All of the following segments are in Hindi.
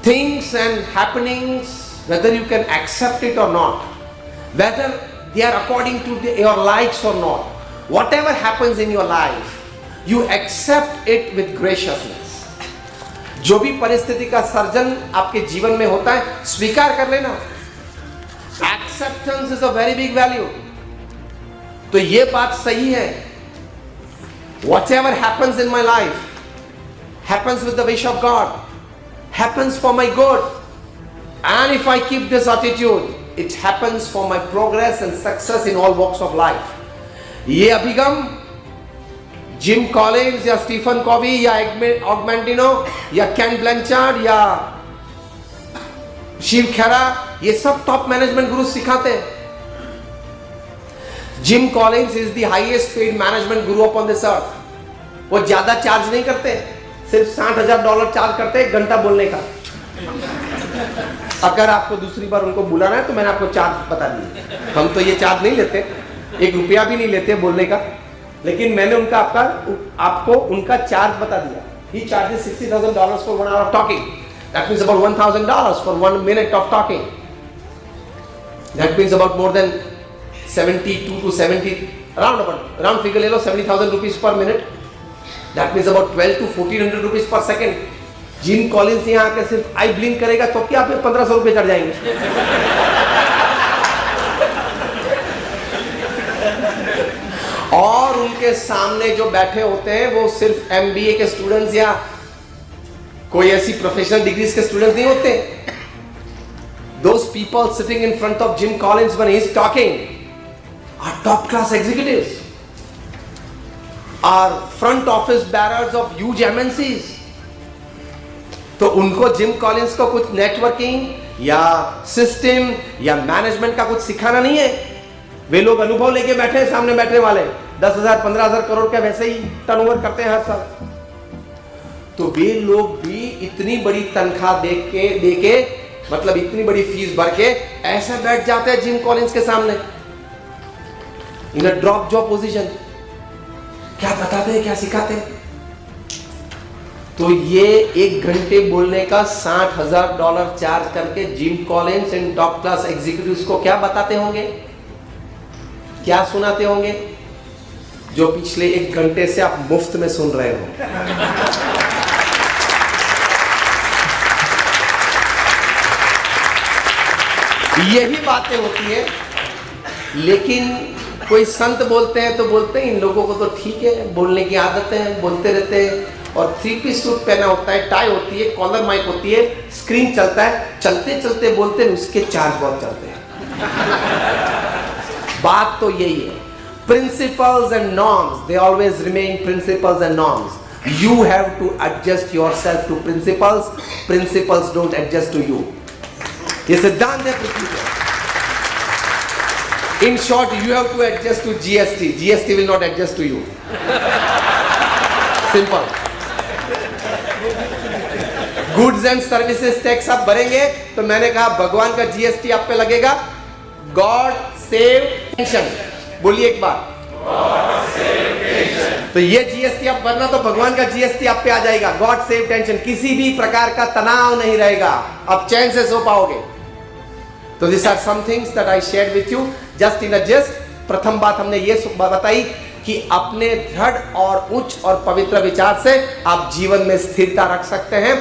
things and happenings, whether you can accept it or not, whether they are according to your likes or not, whatever happens in your life, you accept it with graciousness. जो भी परिस्थिति का सर्जन आपके जीवन में होता है, स्वीकार कर लेना. Acceptance is a very big value. तो ये बात सही है. Whatever happens in my life happens with the wish of God, happens for my good, and if I keep this attitude, it happens for my progress and success in all walks of life. ये अभिगम जिम कॉलिंस या स्टीफन कॉवी या ऑगमेंटिनो या केन ब्लैंचार्ड या शिव खेरा, ये सब टॉप मैनेजमेंट गुरु सिखाते हैं. Gym Collins is the highest paid management Guru upon this earth. वो ज्यादा चार्ज नहीं करते, सिर्फ $60,000 चार्ज करते हैं 1 घंटा बोलने का. अगर आपको दूसरी बार उनको बुलाना है तो मैंने आपको चार्ज बता दिया. हम तो ये चार्ज नहीं लेते, ₹1 भी नहीं लेते बोलने का, लेकिन मैंने उनका आपको उनका चार्ज बता दिया. He charges $60,000 for 1 hour of talking. That means about $1,000 for 1 minute of talking. That means about more than 72 to 70, round figure ले लो, 70,000 rupees per minute. That means about 12 to 1400 rupees per second. Gym Collins यहाँ आके सिर्फ आई ब्लिंक करेगा तो क्या आप 1500 रुपए चढ़ जाएंगे. और उनके सामने जो बैठे होते हैं वो सिर्फ MBA के स्टूडेंट्स या कोई ऐसी प्रोफेशनल डिग्रीज के स्टूडेंट्स नहीं होते. Those people sitting in front of Jim Collins when he is talking are top class executives, are front office bearers of huge MNCs. तो उनको जिम कॉलिंस को कुछ नेटवर्किंग या सिस्टम या मैनेजमेंट का कुछ सिखाना नहीं है. वे लोग अनुभव लेके बैठे हैं. सामने बैठने वाले 10,000 15,000 करोड़ का वैसे ही टर्नओवर करते हैं हर साल. तो वे लोग भी इतनी बड़ी तनख्वाह देके मतलब इतनी बड़ी फीस भर के ऐसे बैठ जाते हैं जिम कॉलिंस के सामने इन अ ड्रॉप जॉब पोजीशन. क्या बताते हैं, क्या सिखाते हैं? तो ये 1 घंटे बोलने का $60,000 चार्ज करके gym Collins and top class executives को क्या बताते होंगे, क्या सुनाते होंगे, जो पिछले 1 घंटे से आप मुफ्त में सुन रहे हो. यही बातें होती है. लेकिन कोई संत बोलते हैं तो बोलते हैं इन लोगों को तो ठीक है, बोलने की आदत है, बोलते रहते हैं. और 3-piece सूट पहना होता है, टाई होती है, कॉलर माइक होती है, स्क्रीन चलता है, चलते चलते बोलते हैं, उसके चार्ज बहुत चलते हैं. बात तो यही है. Principles and norms, they always remain principles and norms. You have to adjust yourself to principles. Principles don't adjust to you. ये सिद्धांत है पृथ्वी पे. In short, you have to adjust to GST. GST will not adjust to you. Simple. Goods and services tax आप भरेंगे तो मैंने कहा भगवान का GST आप पे लगेगा. God save tension. बोलिए एक बार. तो ये GST आप भरना तो भगवान का GST आप पे आ जाएगा. God save tension. किसी भी प्रकार का तनाव नहीं रहेगा, आप चैन से सो पाओगे. तो these are some things that I shared with you just in a gist. प्रथम बात हमने ये बताई कि अपने दृढ़ और उच्च और पवित्र विचार से आप जीवन में स्थिरता रख सकते हैं.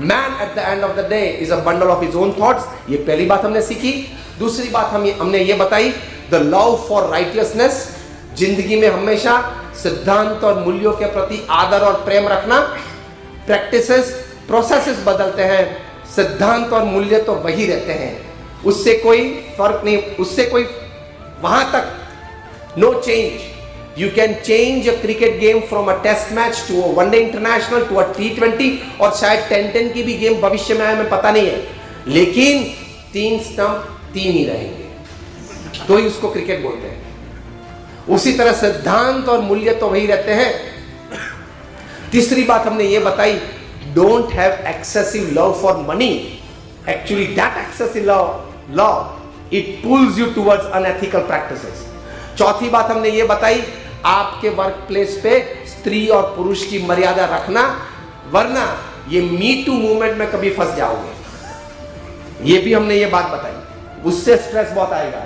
Man at the end of the day is a bundle of his own thoughts. ये पहली बात हमने सीखी. दूसरी बात हमने ये बताई, the love for righteousness. जिंदगी में हमेशा सिद्धांत और मूल्यों के प्रति आदर और प्रेम रखना. प्रैक्टिसेस, प्रोसेसेस बदलते हैं, सिद्धांत और मूल्य तो वही रहते हैं. उससे कोई फर्क नहीं, उससे कोई वहां तक no change. You can change a cricket game from a test match to a one day international to a T20 और शायद 10-10 की भी गेम भविष्य में आए, हमें पता नहीं है. लेकिन 3 स्टंप 3 ही रहेंगे, तो ही उसको क्रिकेट बोलते हैं. उसी तरह सिद्धांत और मूल्य तो वही रहते हैं. तीसरी बात हमने ये बताई, don't have excessive love for money. Actually that excessive love it pools you towards unethical practices. चौथी बात हमने ये बताई, आपके वर्क प्लेस पे स्त्री और पुरुष की मर्यादा रखना, वरना ये मी टू मूवमेंट में कभी फंस जाओगे। ये भी हमने ये बात बताई, उससे स्ट्रेस बहुत आएगा।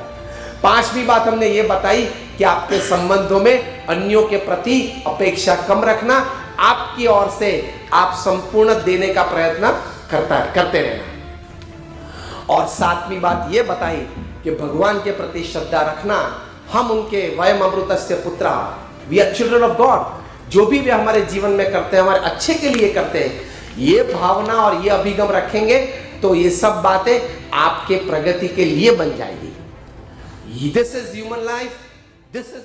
5वीं बात हमने ये बताई कि आपके संबंधों में अन्यों के प्रति अपेक्षा कम रखना, आपकी ओर से आप संपूर्ण देने का प्रयत्न करते रहना। और 7वीं बात ये बताई कि भगवान के प्रति श्रद्धा रखना, हम उनके वयम अमृतस्य पुत्रा, we are children of God. जो भी वे हमारे जीवन में करते हैं हमारे अच्छे के लिए करते हैं, ये भावना और ये अभिगम रखेंगे तो ये सब बातें आपके प्रगति के लिए बन जाएगी। This is human life, this is